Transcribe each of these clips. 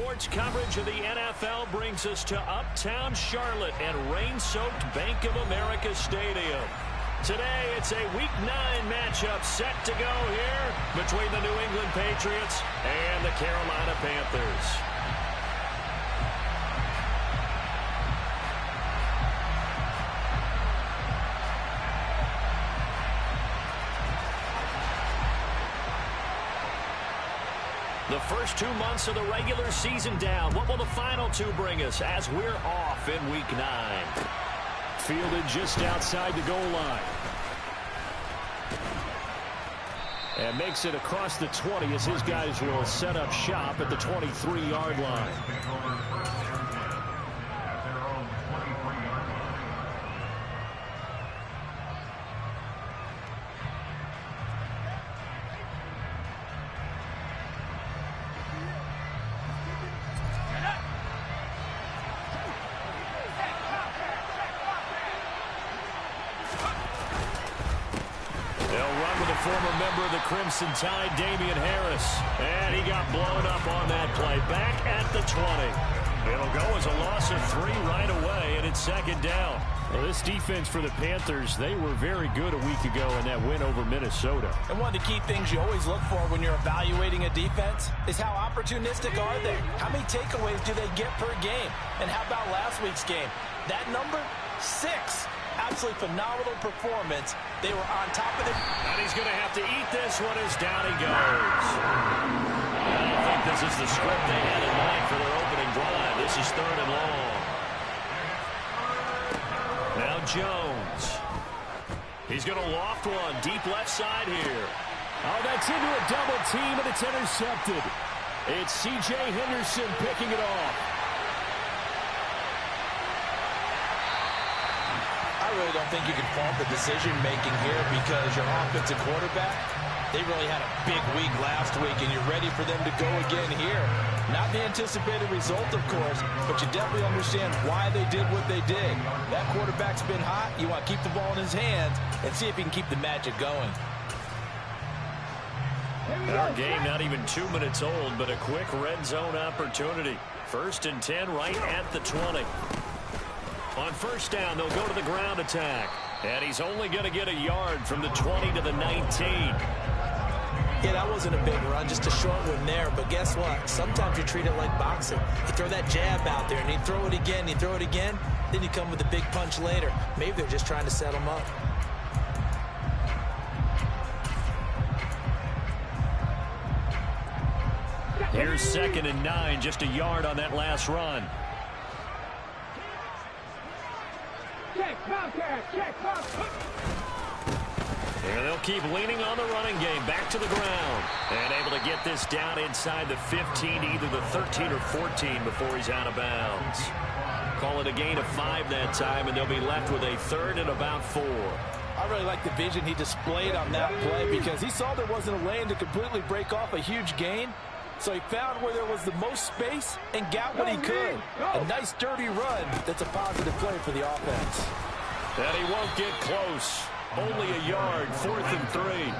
sports coverage of the NFL brings us to Uptown Charlotte and rain-soaked Bank of America Stadium. Today, it's a Week 9 matchup set to go here between the New England Patriots and the Carolina Panthers. The first 2 months of the regular season down. What will the final 2 bring us as we're off in Week 9? Fielded just outside the goal line. And makes it across the 20 as his guys will set up shop at the 23-yard line. Former member of the Crimson Tide, Damian Harris. And he got blown up on that play. Back at the 20. It'll go as a loss of 3 right away, and it's second down. Well, this defense for the Panthers, they were very good a week ago in that win over Minnesota. And one of the key things you always look for when you're evaluating a defense is how opportunistic are they? How many takeaways do they get per game? And how about last week's game? That number, 6. Absolutely phenomenal performance. They were on top of it. And he's going to have to eat this one as down he goes. I don't think this is the script they had in mind for their opening drive. This is 3rd and long. Now Jones. He's going to loft one deep left side here. Oh, that's into a double team, and it's intercepted. It's C.J. Henderson picking it off. I really don't think you can fault the decision-making here because your offensive quarterback, they really had a big week last week, and you're ready for them to go again here. Not the anticipated result, of course, but you definitely understand why they did what they did. That quarterback's been hot. You want to keep the ball in his hands and see if he can keep the magic going. Our game not even 2 minutes old, but a quick red zone opportunity. 1st and 10 right at the 20. On first down, they'll go to the ground attack. And he's only going to get a yard from the 20 to the 19. Yeah, that wasn't a big run, just a short one there. But guess what? Sometimes you treat it like boxing. You throw that jab out there, and you throw it again, you throw it again, then you come with a big punch later. Maybe they're just trying to set him up. Here's 2nd and 9, just a yard on that last run. And they'll keep leaning on the running game. Back to the ground. And able to get this down inside the 15, either the 13 or 14 before he's out of bounds. Call it a gain of 5 that time, and they'll be left with a 3rd and about 4. I really like the vision he displayed on that play because he saw there wasn't a lane to completely break off a huge gain. So he found where there was the most space and got what he could. A nice, dirty run that's a positive play for the offense. And he won't get close. Only a yard, 4th and 3.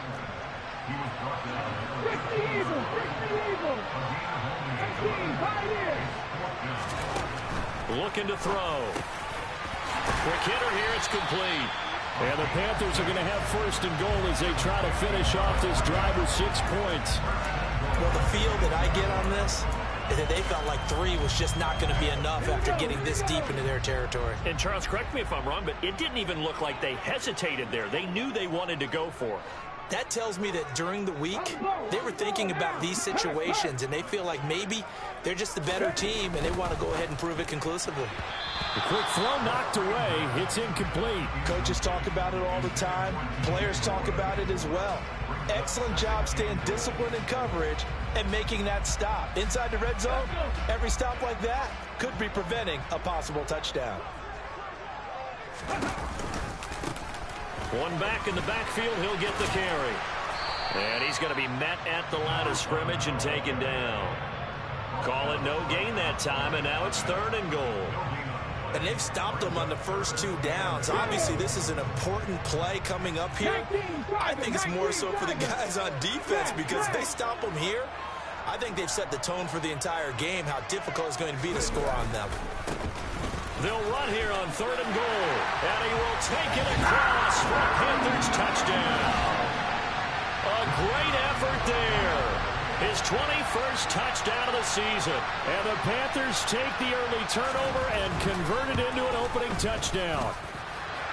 Looking to throw. Quick hitter here, it's complete. And the Panthers are going to have 1st and goal as they try to finish off this drive with 6 points. Well, the feel that I get on this is that they felt like 3 was just not going to be enough after getting this deep into their territory. And Charles, correct me if I'm wrong, but it didn't even look like they hesitated there. They knew they wanted to go for it. That tells me that during the week, they were thinking about these situations, and they feel like maybe they're just the better team, and they want to go ahead and prove it conclusively. The quick throw knocked away. It's incomplete. Coaches talk about it all the time. Players talk about it as well. Excellent job staying disciplined in coverage and making that stop. Inside the red zone, every stop like that could be preventing a possible touchdown. One back in the backfield, he'll get the carry. And he's going to be met at the line of scrimmage and taken down. Call it no gain that time, and now it's 3rd and goal. And they've stopped them on the first 2 downs. Obviously, this is an important play coming up here. I think it's more so for the guys on defense because if they stop them here, I think they've set the tone for the entire game, how difficult it's going to be to score on them. They'll run here on 3rd and goal. And he will take it across for a Panthers touchdown. A great effort there. His 21st touchdown of the season. And the Panthers take the early turnover and convert it into an opening touchdown.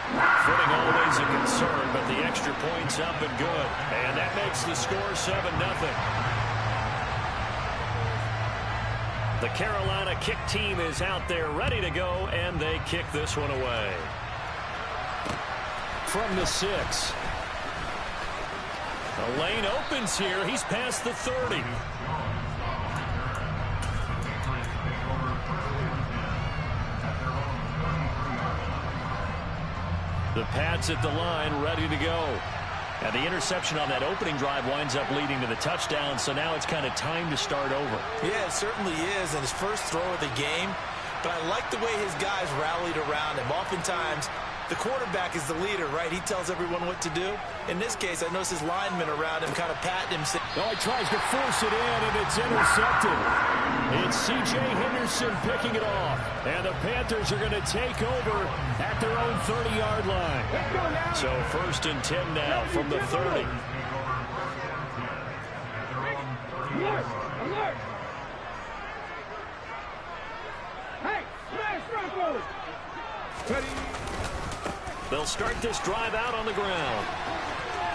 Footing always a concern, but the extra point's up and good. And that makes the score 7-0. The Carolina kick team is out there ready to go, and they kick this one away. From the 6. The lane opens here. He's past the 30. The Pats at the line, ready to go. And the interception on that opening drive winds up leading to the touchdown, so now it's kind of time to start over. Yeah, it certainly is, and his first throw of the game. But I like the way his guys rallied around him. Oftentimes, the quarterback is the leader, right? He tells everyone what to do. In this case, I notice his linemen around him kind of patting him. Oh, he tries to force it in, and it's intercepted. It's C.J. Henderson picking it off. And the Panthers are going to take over at their own 30-yard line. So 1st and 10 now from the 30. They'll start this drive out on the ground.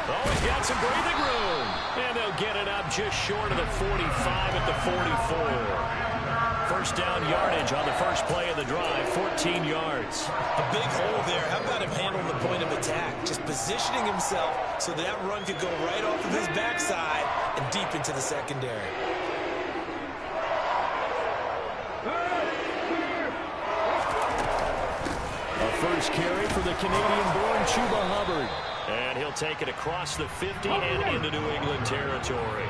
Oh, he's got some breathing room. And they'll get it up just short of the 45 at the 44. First down yardage on the first play of the drive, 14 yards. A big hole there. How about him handling the point of attack? Just positioning himself so that run could go right off of his backside and deep into the secondary. First carry for the Canadian-born Chuba Hubbard. And he'll take it across the 50 and into New England territory.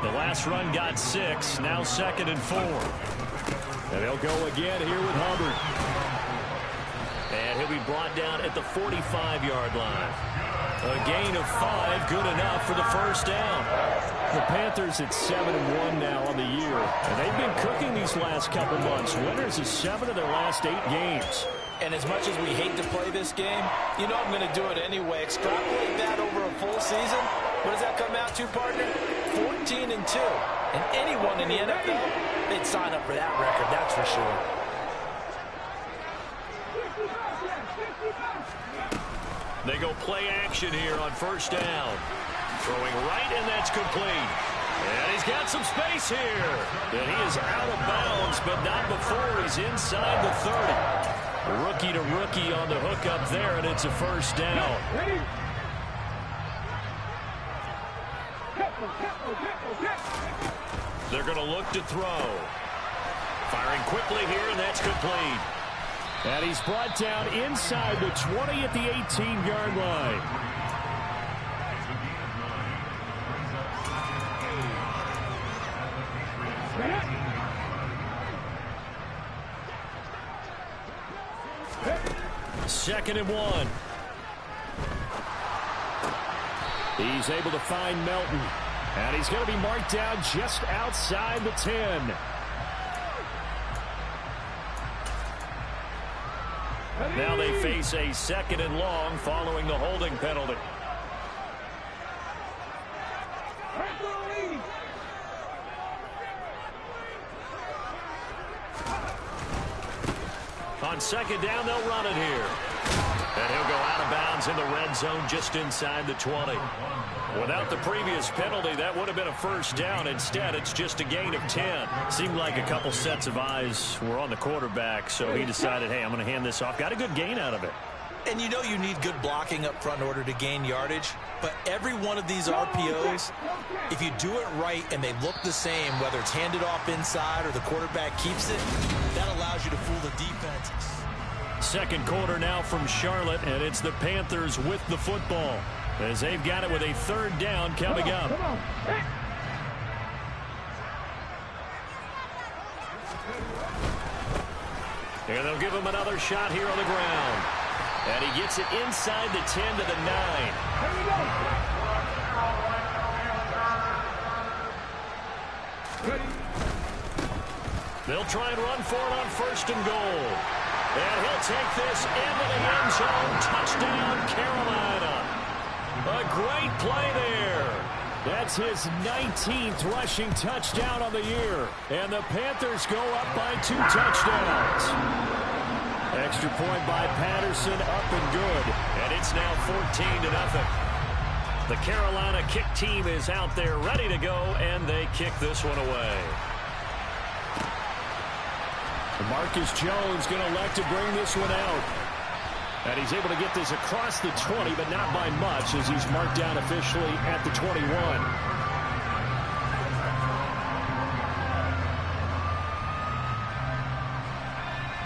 The last run got 6, now 2nd and 4. And they'll go again here with Hubbard. And he'll be brought down at the 45-yard line. A gain of 5, good enough for the first down. The Panthers at 7-1 now on the year. And they've been cooking these last couple months. Winners of 7 of their last 8 games. And as much as we hate to play this game, you know I'm going to do it anyway. Extrapolate that over a full season. What does that come out to, partner? 14-2. And anyone in the NFL, they'd sign up for that record, that's for sure. They go play action here on first down. Throwing right, and that's complete. And he's got some space here. And he is out of bounds, but not before he's inside the 30. Rookie to rookie on the hookup there, and it's a first down. They're going to look to throw. Firing quickly here, and that's complete. And he's brought down inside the 20 at the 18-yard line. Second and 1. He's able to find Melton. And he's going to be marked down just outside the 10. Now they face a 2nd and long following the holding penalty. On 2nd down, they'll run it here. And he'll go out of bounds in the red zone just inside the 20. Without the previous penalty, that would have been a first down. Instead, it's just a gain of 10. Seemed like a couple sets of eyes were on the quarterback, so he decided, hey, I'm going to hand this off. Got a good gain out of it. And you know you need good blocking up front in order to gain yardage. But every one of these RPOs, if you do it right and they look the same, whether it's handed off inside or the quarterback keeps it, that allows you to fool the defenses. Second quarter now from Charlotte, and it's the Panthers with the football as they've got it with a 3rd down coming up. And they'll give him another shot here on the ground. And he gets it inside the 10 to the 9. They'll try and run for it on 1st and goal. And he'll take this into the end zone. Touchdown, Carolina. A great play there. That's his 19th rushing touchdown on the year. And the Panthers go up by 2 touchdowns. Extra point by Patterson, up and good. And it's now 14-0. The Carolina kick team is out there ready to go, and they kick this one away. Marcus Jones going to elect to bring this one out. And he's able to get this across the 20, but not by much, as he's marked down officially at the 21.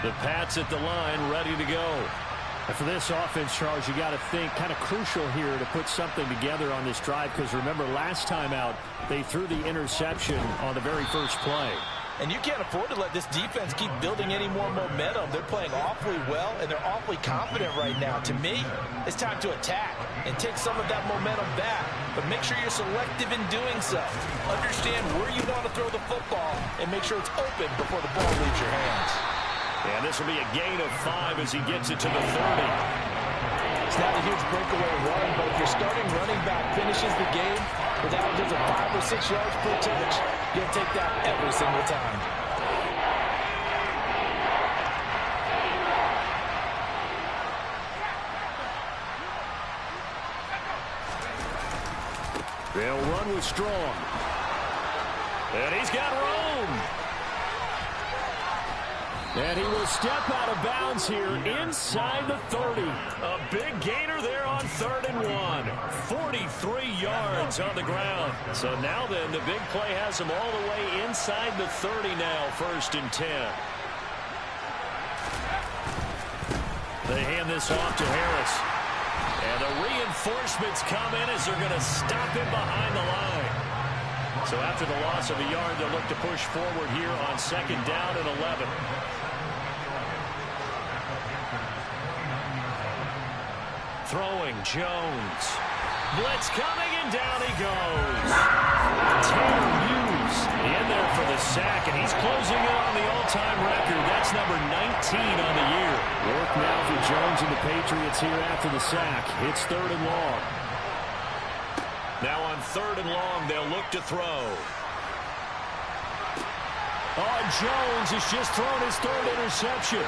The Pats at the line, ready to go. And for this offense, Charles, you got to think kind of crucial here to put something together on this drive, because remember, last time out, they threw the interception on the very first play. And you can't afford to let this defense keep building any more momentum. They're playing awfully well, and they're awfully confident right now. To me, it's time to attack and take some of that momentum back. But make sure you're selective in doing so. Understand where you want to throw the football and make sure it's open before the ball leaves your hands. And this will be a gain of 5 as he gets it to the 30. It's not a huge breakaway run, but if your starting running back finishes the game with averages of 5 or 6 yards per touch, you'll take that every single time. They'll run with Strong. And he's got room. And he will step out of bounds here inside the 30. A big gainer there on 3rd and 1. 43 yards on the ground. So now then, the big play has him all the way inside the 30 now, 1st and 10. They hand this off to Harris. And the reinforcements come in as they're going to stop him behind the line. So after the loss of a yard, they'll look to push forward here on 2nd down and 11. Throwing, Jones. Blitz coming, and down he goes. Taylor Hughes in there for the sack, and he's closing in on the all-time record. That's number 19 on the year. Work now for Jones and the Patriots here after the sack. It's 3rd and long. Now on 3rd and long, they'll look to throw. Oh, Jones has just thrown his 3rd interception.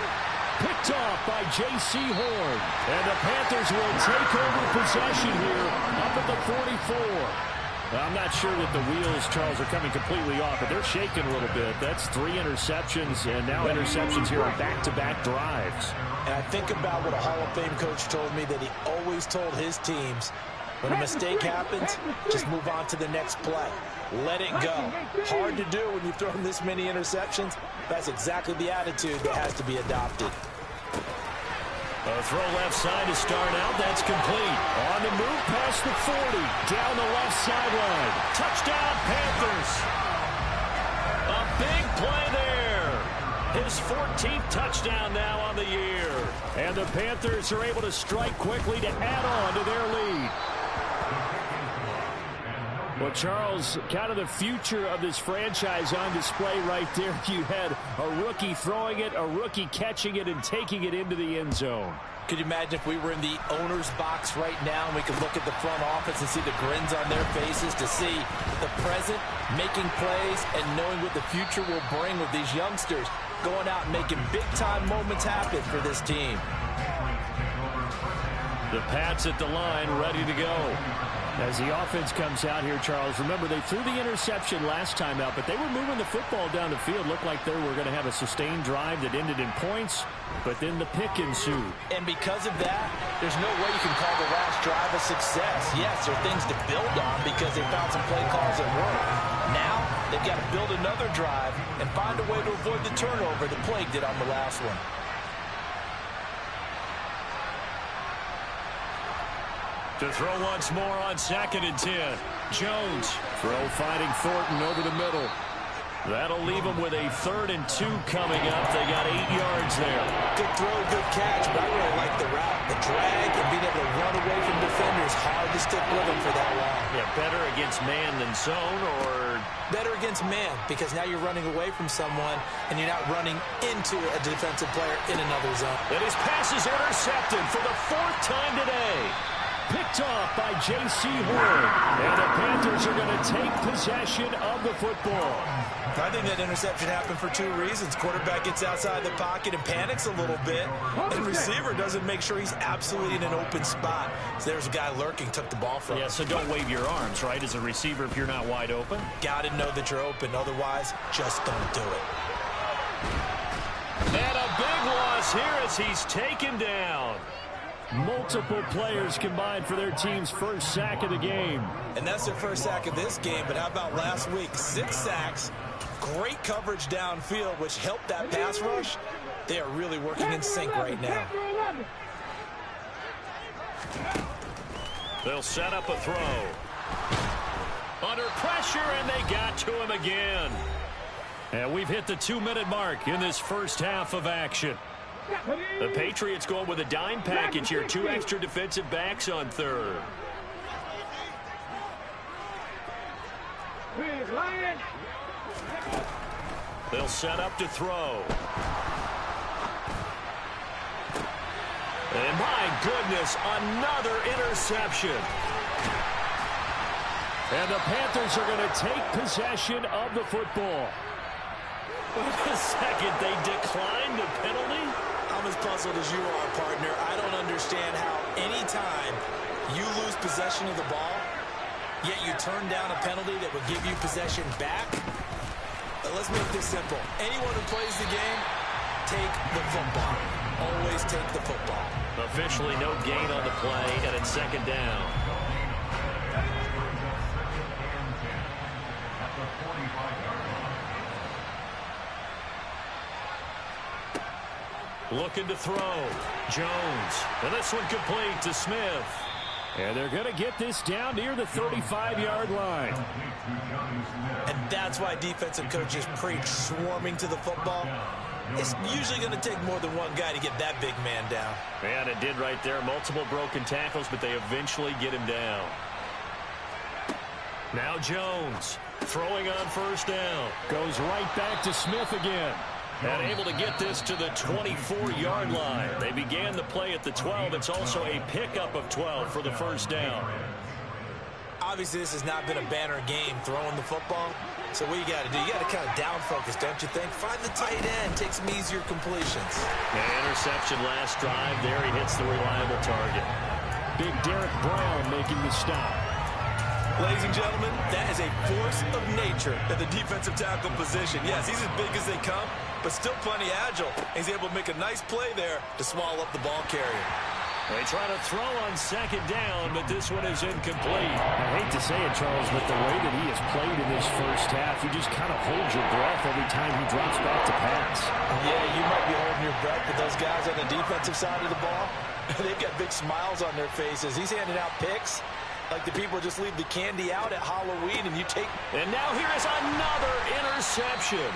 Picked off by J.C. Horn. And the Panthers will take over possession here up at the 44. Now, I'm not sure that the wheels, Charles, are coming completely off, but they're shaking a little bit. That's 3 interceptions, and now interceptions here on back-to-back drives. And I think about what a Hall of Fame coach told me, that he always told his teams, when a mistake happens, just move on to the next play. Let it go. Hard to do when you've thrown this many interceptions. That's exactly the attitude that has to be adopted. A throw left side to start out. That's complete. On the move past the 40. Down the left sideline. Touchdown, Panthers. A big play there. His 14th touchdown now on the year. And the Panthers are able to strike quickly to add on to their lead. Well, Charles, kind of the future of this franchise on display right there. You had a rookie throwing it, a rookie catching it, and taking it into the end zone. Could you imagine if we were in the owner's box right now and we could look at the front office and see the grins on their faces, to see the present making plays and knowing what the future will bring with these youngsters going out and making big-time moments happen for this team. The Pats at the line, ready to go. As the offense comes out here, Charles, remember they threw the interception last time out, but they were moving the football down the field. Looked like they were going to have a sustained drive that ended in points, but then the pick ensued. And because of that, there's no way you can call the last drive a success. Yes, there are things to build on because they found some play calls that work. Now, they've got to build another drive and find a way to avoid the turnover that plagued it on the last one. To throw once more on 2nd and 10. Jones. Throw finding Thornton over the middle. That'll leave them with a 3rd and 2 coming up. They got 8 yards there. Good throw, good catch, but I really like the route, the drag, and being able to run away from defenders was hard to stick with him for that long. Yeah, better against man than zone, or better against man, because now you're running away from someone and you're not running into a defensive player in another zone. And his pass is intercepted for the 4th time today. Picked off by J.C. Horn. And the Panthers are going to take possession of the football. I think that interception happened for 2 reasons. Quarterback gets outside the pocket and panics a little bit. And receiver doesn't make sure he's absolutely in an open spot. So there's a guy lurking, took the ball from him. Yeah, so don't wave your arms, right, as a receiver if you're not wide open. Got to know that you're open. Otherwise, just don't do it. And a big loss here as he's taken down. Multiple players combined for their team's first sack of the game. And that's their first sack of this game. But how about last week? 6 sacks, great coverage downfield, which helped that pass rush. They are really working in sync right now. They'll set up a throw. Under pressure, and they got to him again. And we've hit the 2-minute mark in this first half of action. The Patriots going with a dime package here. 2 extra defensive backs on third. They'll set up to throw. And my goodness, another interception. And the Panthers are going to take possession of the football. Wait a second, they declined the penalty? I'm as puzzled as you are, partner. I don't understand how any time you lose possession of the ball, yet you turn down a penalty that would give you possession back. But let's make this simple. Anyone who plays the game, take the football. Always take the football. Officially no gain on the play, and it's 2nd down. Looking to throw. Jones. And this one complete to Smith. And they're going to get this down near the 35-yard line. And that's why defensive coaches preach swarming to the football. It's usually going to take more than one guy to get that big man down. Man, it did right there. Multiple broken tackles, but they eventually get him down. Now Jones throwing on 1st down. Goes right back to Smith again. And able to get this to the 24-yard line. They began the play at the 12. It's also a pickup of 12 for the 1st down. Obviously, this has not been a banner game throwing the football. So what you got to do, you got to kind of down focus, don't you think? Find the tight end, take some easier completions. And interception last drive. There he hits the reliable target. Big Derek Brown making the stop. Ladies and gentlemen, that is a force of nature at the defensive tackle position. Yes, he's as big as they come, but still plenty agile. He's able to make a nice play there to swallow up the ball carrier. They try to throw on 2nd down, but this one is incomplete. I hate to say it, Charles, but the way that he has played in this first half, you just kind of hold your breath every time he drops back to pass. Yeah, you might be holding your breath, but those guys on the defensive side of the ball, they've got big smiles on their faces. He's handing out picks like the people just leave the candy out at Halloween and you take. And now here is another interception.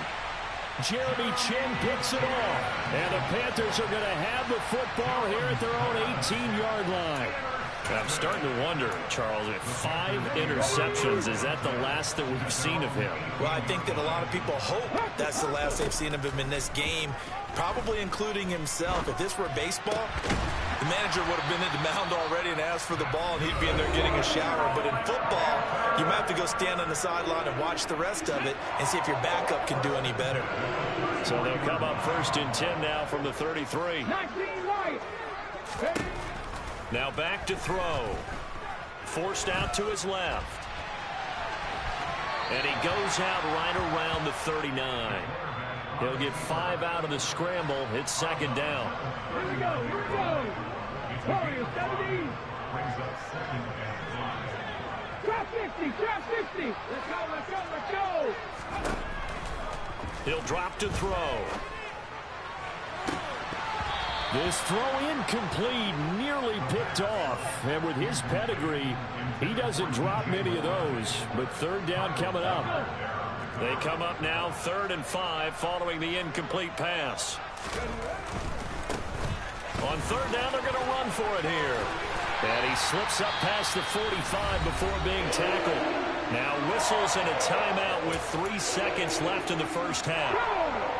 Jeremy Chin picks it off. And the Panthers are going to have the football here at their own 18-yard line. I'm starting to wonder, Charles, if 5 interceptions, is that the last that we've seen of him? Well, I think that a lot of people hope that's the last they've seen of him in this game, probably including himself. If this were baseball, the manager would have been in the mound already and asked for the ball, and he'd be in there getting a shower. But in football, you might have to go stand on the sideline and watch the rest of it and see if your backup can do any better. So they'll come up 1st and 10 now from the 33. Now back to throw. Forced out to his left. And he goes out right around the 39. He'll get 5 out of the scramble. It's 2nd down. Here we go. Here we go. Warriors 17. Drop 50. Drop 50. Let's go. Let's go. Let's go. He'll drop to throw. This throw incomplete, nearly picked off. And with his pedigree, he doesn't drop many of those. But 3rd down coming up. They come up now 3rd and 5 following the incomplete pass. On 3rd down, they're going to run for it here. And he slips up past the 45 before being tackled. Now whistles and a timeout with 3 seconds left in the first half.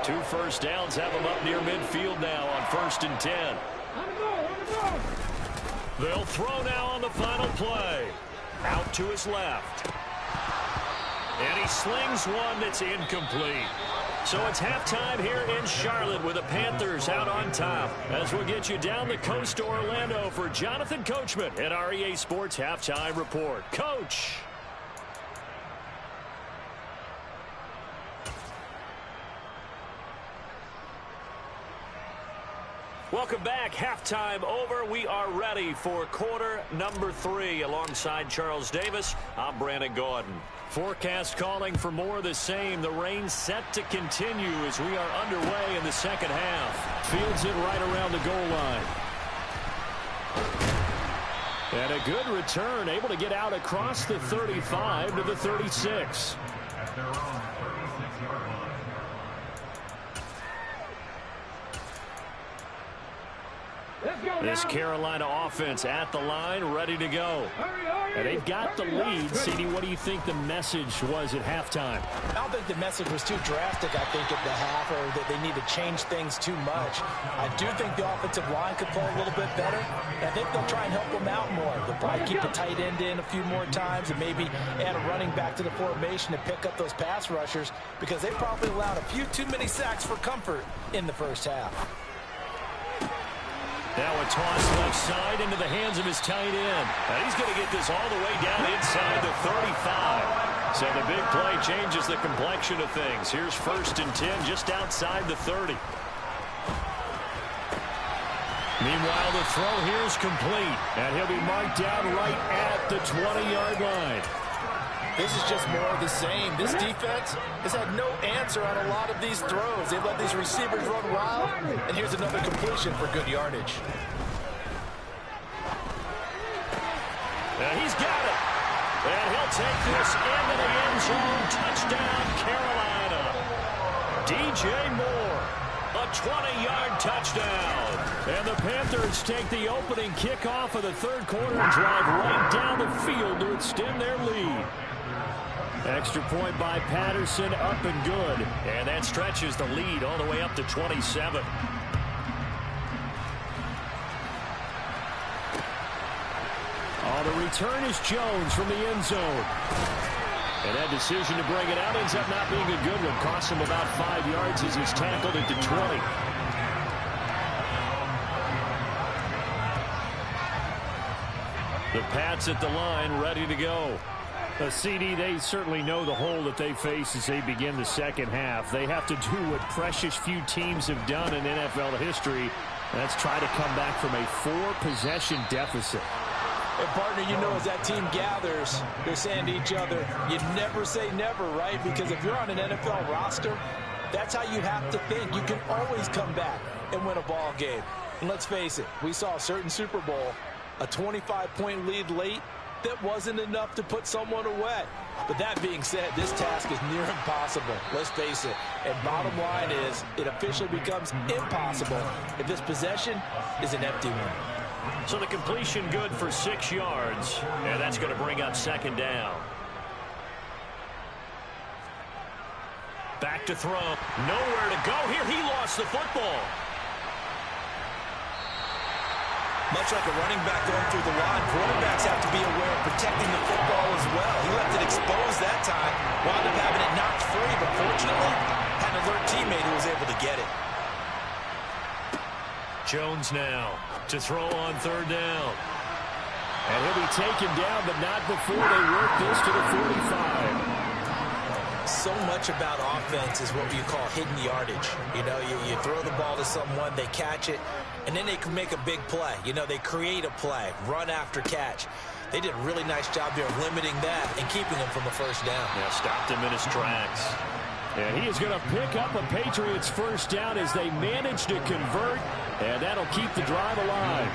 2 first downs have him up near midfield now on 1st and 10. They'll throw now on the final play. Out to his left. And he slings one that's incomplete. So it's halftime here in Charlotte with the Panthers out on top. As we'll get you down the coast to Orlando for Jonathan Coachman at our EA Sports Halftime Report. Coach. Welcome back. Halftime over. We are ready for quarter number 3. Alongside Charles Davis, I'm Brandon Gordon. Forecast calling for more of the same. The rain set to continue as we are underway in the second half. Fields it right around the goal line. And a good return, able to get out across the 35 to the 36. At their own 36-yard line. This Carolina offense at the line, ready to go. And they've got the lead. CD, what do you think the message was at halftime? I don't think the message was too drastic, I think, at the half, or that they need to change things too much. I do think the offensive line could play a little bit better. I think they'll try and help them out more. They'll probably keep the tight end in a few more times and maybe add a running back to the formation to pick up those pass rushers, because they probably allowed a few too many sacks for comfort in the first half. Now a toss left side into the hands of his tight end. And he's going to get this all the way down inside the 35. So the big play changes the complexion of things. Here's 1st and 10 just outside the 30. Meanwhile, the throw here is complete. And he'll be marked down right at the 20-yard line. This is just more of the same. This defense has had no answer on a lot of these throws. They've let these receivers run wild, and here's another completion for good yardage. And he's got it. And he'll take this into the end zone. Touchdown, Carolina. DJ Moore, a 20-yard touchdown. And the Panthers take the opening kickoff of the third quarter and drive right down the field to extend their lead. Extra point by Patterson, up and good. And that stretches the lead all the way up to 27. On the return is Jones from the end zone. And that decision to bring it out ends up not being a good one. Costs him about 5 yards as he's tackled at the 20. The Pats at the line, ready to go. CD, they certainly know the hole that they face as they begin the second half. They have to do what precious few teams have done in NFL history. That's try to come back from a 4-possession deficit. And, partner, you know, as that team gathers, they're saying to each other, you never say never, right? Because if you're on an NFL roster, that's how you have to think. You can always come back and win a ball game. And let's face it, we saw a certain Super Bowl, a 25-point lead late, that wasn't enough to put someone away. But that being said, this task is near impossible. Let's face it. And bottom line is, it officially becomes impossible if this possession is an empty one. So the completion good for 6 yards. And that's going to bring up second down. Back to throw. Nowhere to go here. He lost the football. Much like a running back going through the line, quarterbacks have to be aware of protecting the football as well. He left it exposed that time, wound up having it knocked free, but fortunately, had an alert teammate who was able to get it. Jones now to throw on third down. And he'll be taken down, but not before they work this to the 45. So much about offense is what you call hidden yardage. You know, you throw the ball to someone, they catch it, and then they can make a big play. You know, they create a play, run after catch. They did a really nice job there limiting that and keeping him from a first down. Yeah, stopped him in his tracks. And he is going to pick up a Patriots first down as they manage to convert, and that'll keep the drive alive.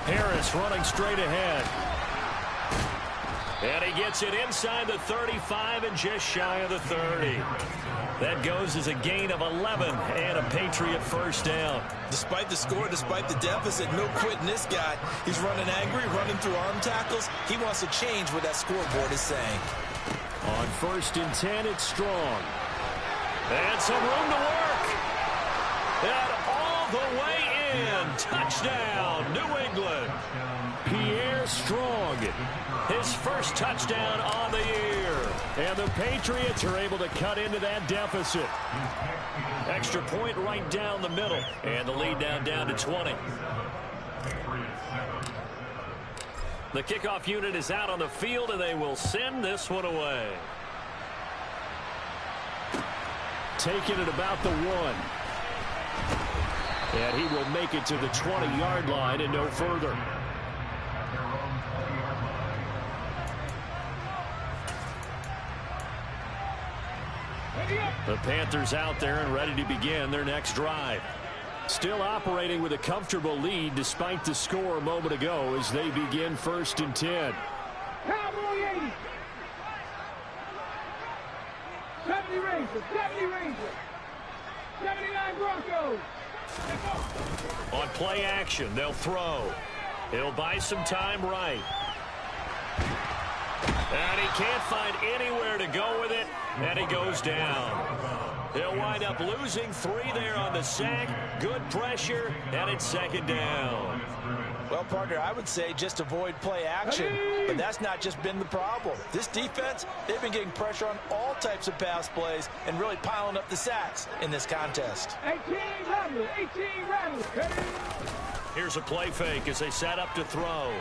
Harris running straight ahead. And he gets it inside the 35 and just shy of the 30. That goes as a gain of 11 and a Patriot first down. Despite the score, despite the deficit, no quitting this guy. He's running angry, running through arm tackles. He wants to change what that scoreboard is saying. On 1st and 10, it's Strong. And some room to work. And all the way in. Touchdown, New England. Pierre Strong. His first touchdown on the year. And the Patriots are able to cut into that deficit. Extra point right down the middle. And the lead down to 20. The kickoff unit is out on the field, and they will send this one away. Taking it about the 1. And he will make it to the 20-yard line and no further. The Panthers out there and ready to begin their next drive. Still operating with a comfortable lead despite the score a moment ago as they begin 1st and 10. Cowboy 80. 70 Rangers. 70 Rangers. 79 Broncos. On play action, they'll throw. He'll buy some time right. And he can't find anywhere to go with it, and he goes down. He'll wind up losing 3 there on the sack. Good pressure, and it's 2nd down. Well, partner, I would say just avoid play action, but that's not just been the problem. This defense, they've been getting pressure on all types of pass plays and really piling up the sacks in this contest. 18 rattle, 18 rattle. Here's a play fake as they set up to throw.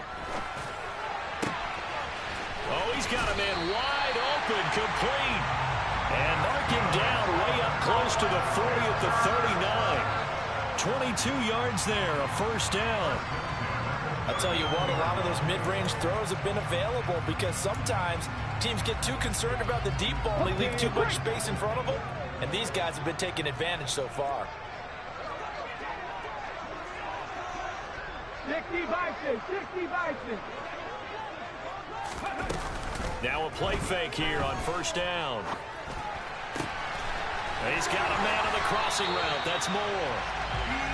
Oh, he's got a man wide open, complete. And marking down way up close to the 40 at the 39. 22 yards there, a first down. I'll tell you what, a lot of those mid-range throws have been available because sometimes teams get too concerned about the deep ball and they leave too much space in front of them. And these guys have been taking advantage so far. 60 Bison, 60 Bison. Now a play fake here on first down. He's got a man on the crossing route. That's Moore.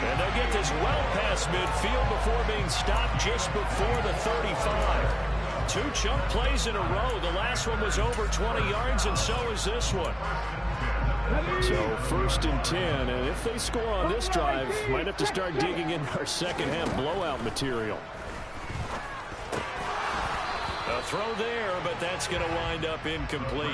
And they'll get this well past midfield before being stopped just before the 35. 2 chunk plays in a row. The last one was over 20 yards, and so is this one. So 1st and 10, and if they score on this drive, might have to start digging in our second half blowout material. A throw there, but that's going to wind up incomplete.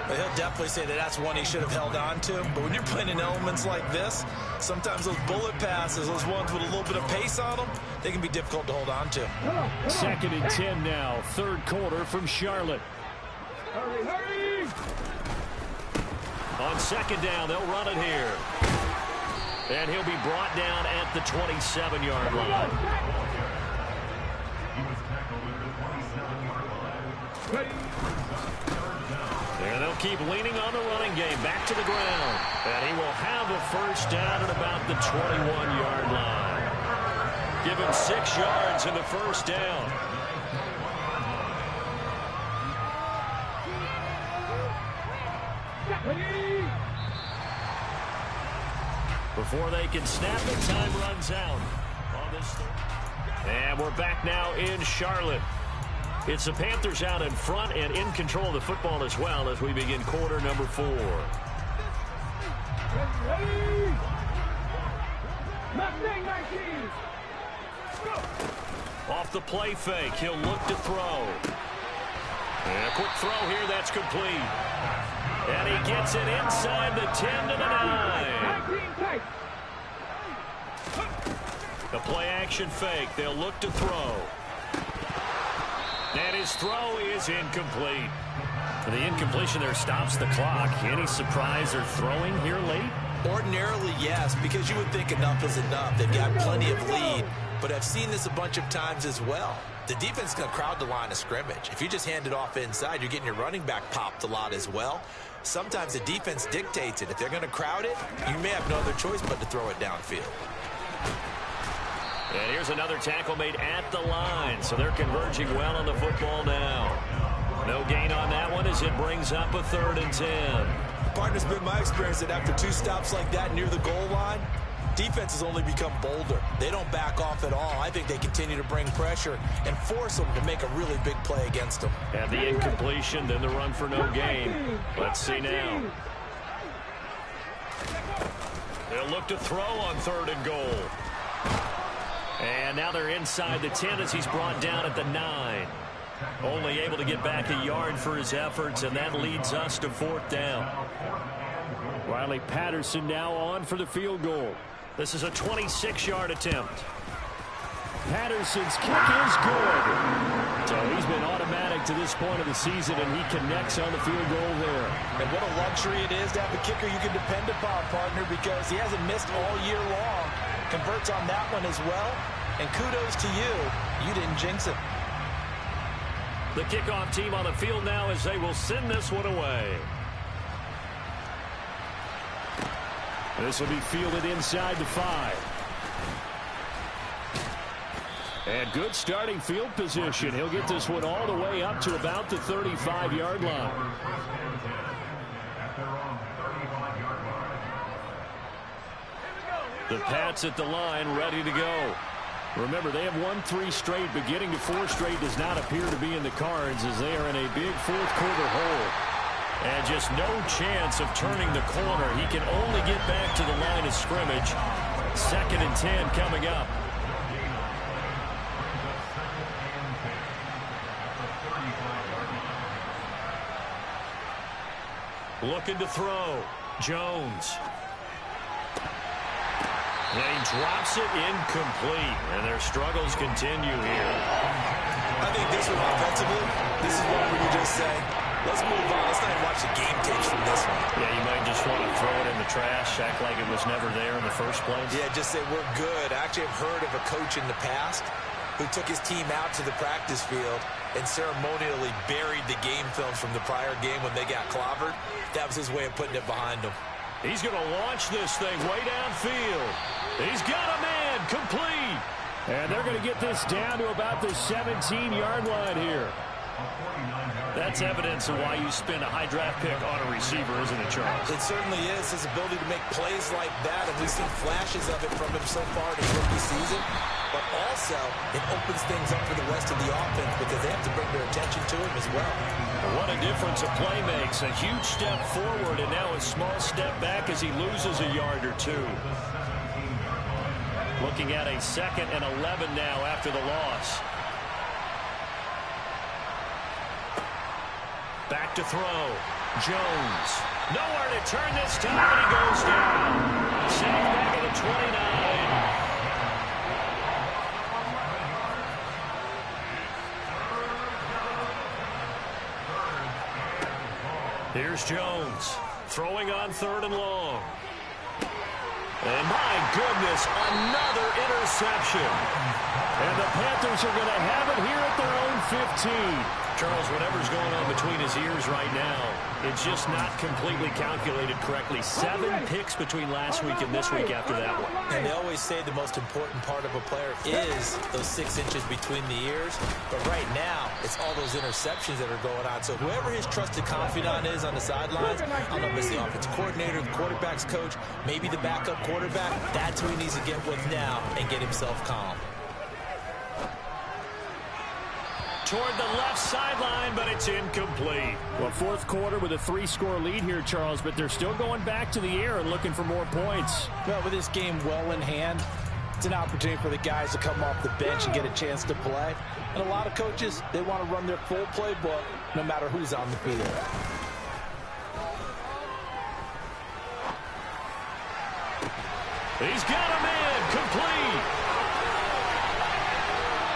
Well, he'll definitely say that that's one he should have held on to. But when you're playing in elements like this, sometimes those bullet passes, those ones with a little bit of pace on them, they can be difficult to hold on to. 2nd and 10 now, 3rd quarter from Charlotte. Hurry, hurry. On 2nd down, they'll run it here. And he'll be brought down at the 27-yard line. And they'll keep leaning on the running game. Back to the ground. And he will have a first down at about the 21-yard line. Give him 6 yards in the first down. Before they can snap it, time runs out on this third. And we're back now in Charlotte. It's the Panthers out in front and in control of the football as well as we begin quarter number 4. Off the play fake, he'll look to throw. And a quick throw here, that's complete. And he gets it inside the 10 to the 9. The play action fake, they'll look to throw. And his throw is incomplete. The incompletion there stops the clock. Any surprise or throwing here late? Ordinarily, yes, because you would think enough is enough. They've got plenty of lead, but I've seen this a bunch of times as well. The defense is going to crowd the line of scrimmage. If you just hand it off inside, you're getting your running back popped a lot as well. Sometimes the defense dictates it. If they're going to crowd it, you may have no other choice but to throw it downfield. And here's another tackle made at the line, so they're converging well on the football now. No gain on that one as it brings up a 3rd and 10. Partner's been my experience that after 2 stops like that near the goal line, defenses only become bolder. They don't back off at all. I think they continue to bring pressure and force them to make a really big play against them. And the incompletion, then the run for no gain. Let's see now. They'll look to throw on 3rd and goal. And now they're inside the 10 as he's brought down at the 9. Only able to get back a yard for his efforts, and that leads us to 4th down. Riley Patterson now on for the field goal. This is a 26-yard attempt. Patterson's kick is good. So he's been automatic to this point of the season, and he connects on the field goal there. And what a luxury it is to have a kicker you can depend upon, partner, because he hasn't missed all year long. Converts on that one as well. And kudos to you. You didn't jinx it. The kickoff team on the field now as they will send this one away. This will be fielded inside the 5. And good starting field position. He'll get this one all the way up to about the 35-yard line. The Pats at the line, ready to go. Remember, they have won 3 straight, but getting to 4 straight does not appear to be in the cards as they are in a big 4th quarter hole. And just no chance of turning the corner. He can only get back to the line of scrimmage. 2nd and 10 coming up. Looking to throw. Jones. And he drops it incomplete. And their struggles continue here. I think this one offensively, this is one where you just say, let's move on. Let's not even watch the game tapes from this one. Yeah, you might just want to throw it in the trash, act like it was never there in the first place. Yeah, just say we're good. I actually have heard of a coach in the past who took his team out to the practice field and ceremonially buried the game film from the prior game when they got clobbered. That was his way of putting it behind him. He's going to launch this thing way downfield. He's got a man, complete. And they're going to get this down to about the 17-yard line here. That's evidence of why you spend a high draft pick on a receiver, isn't it, Charles? It certainly is. His ability to make plays like that, and we've seen flashes of it from him so far in his rookie season. But also, it opens things up for the rest of the offense because they have to bring their attention to him as well. What a difference a play makes. A huge step forward and now a small step back as he loses a yard or 2. Looking at a 2nd and 11 now after the loss. Back to throw. Jones. Nowhere to turn this time, and he goes down. Safe back at the 29. Here's Jones. Throwing on 3rd and long. And my goodness, another interception. And the Panthers are going to have it here at their own 15. Charles, whatever's going on between his ears right now, it's just not completely calculated correctly. 7 picks between last week and this week after that one. And they always say the most important part of a player is those 6 inches between the ears. But right now, it's all those interceptions that are going on. So whoever his trusted confidant is on the sidelines, I don't know if it's the offensive coordinator, the quarterback's coach, maybe the backup quarterback, that's who he needs to get with now and get himself calm. Toward the left sideline, but it's incomplete. Well, 4th quarter with a 3-score lead here, Charles, but they're still going back to the air and looking for more points. Well, with this game well in hand, it's an opportunity for the guys to come off the bench and get a chance to play. And a lot of coaches, they want to run their full playbook no matter who's on the field. He's got a man, complete.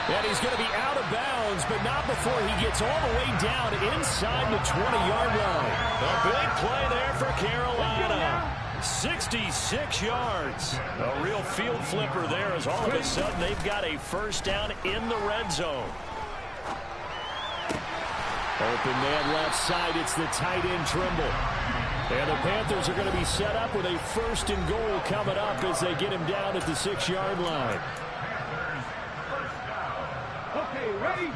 And he's going to be out of bounds, but not before he gets all the way down inside the 20-yard line. A big play there for Carolina. 66 yards. A real field flipper there as all of a sudden they've got a first down in the red zone. Open man left side. It's the tight end Trimble. And the Panthers are going to be set up with a 1st and goal coming up as they get him down at the 6-yard line. Okay, ready?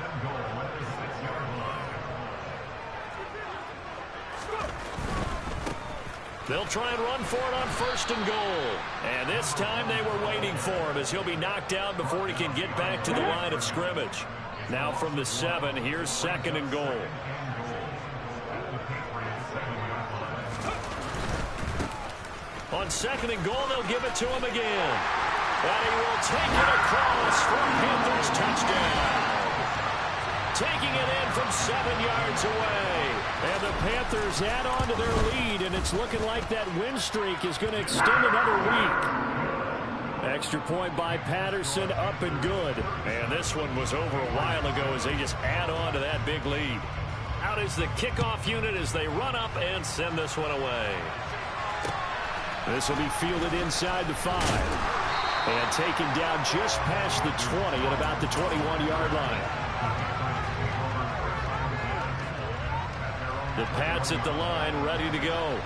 They'll try and run for it on 1st and goal. And this time they were waiting for him as he'll be knocked down before he can get back to the line of scrimmage. Now from the 7, here's 2nd and goal. On 2nd and goal, they'll give it to him again. And he will take it across for a Panthers touchdown. Taking it in from 7 yards away. And the Panthers add on to their lead, and it's looking like that win streak is going to extend another week. Extra point by Patterson, up and good. And this one was over a while ago as they just add on to that big lead. Out is the kickoff unit as they run up and send this one away. This will be fielded inside the 5. And taken down just past the 20 at about the 21-yard line. The Pats at the line, ready to go.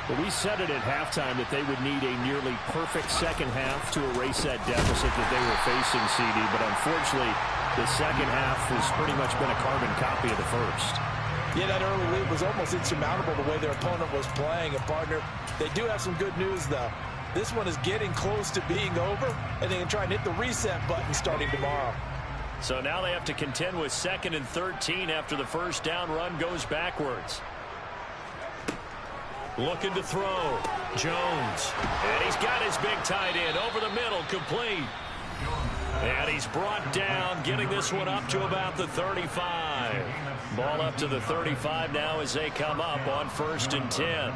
But we said it at halftime that they would need a nearly perfect second half to erase that deficit that they were facing, CD. But unfortunately, the second half has pretty much been a carbon copy of the first. Yeah, that early lead was almost insurmountable the way their opponent was playing. And, partner, they do have some good news, though. This one is getting close to being over, and they can try and hit the reset button starting tomorrow. So now they have to contend with 2nd and 13 after the first down run goes backwards. Looking to throw. Jones. And he's got his big tight end over the middle, complete. And he's brought down, getting this one up to about the 35. Ball up to the 35 now as they come up on 1st and 10.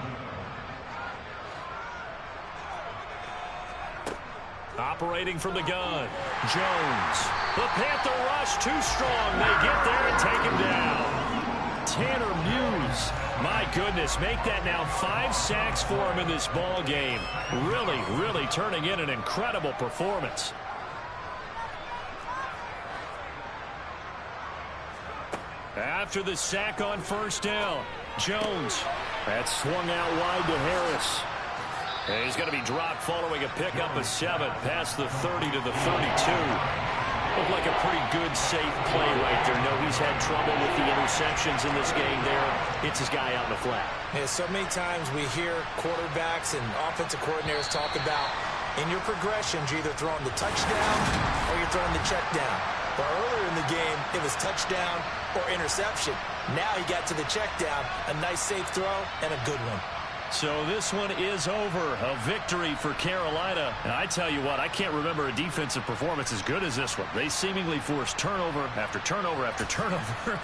Operating from the gun. Jones. The Panther rush too strong. They get there and take him down. Tanner Muse. My goodness, make that now 5 sacks for him in this ball game. Really, really turning in an incredible performance. After the sack on 1st down, Jones. That swung out wide to Harris. And he's going to be dropped following a pickup of 7 past the 30 to the 32. Looked like a pretty good, safe play right there. No, he's had trouble with the interceptions in this game there. Hits his guy out in the flat. Yeah, so many times we hear quarterbacks and offensive coordinators talk about in your progressions, you're either throwing the touchdown or you're throwing the check down. But earlier in the game, it was touchdown or interception. Now he got to the check down, a nice safe throw, and a good one. So this one is over. A victory for Carolina. And I tell you what, I can't remember a defensive performance as good as this one. They seemingly forced turnover after turnover after turnover.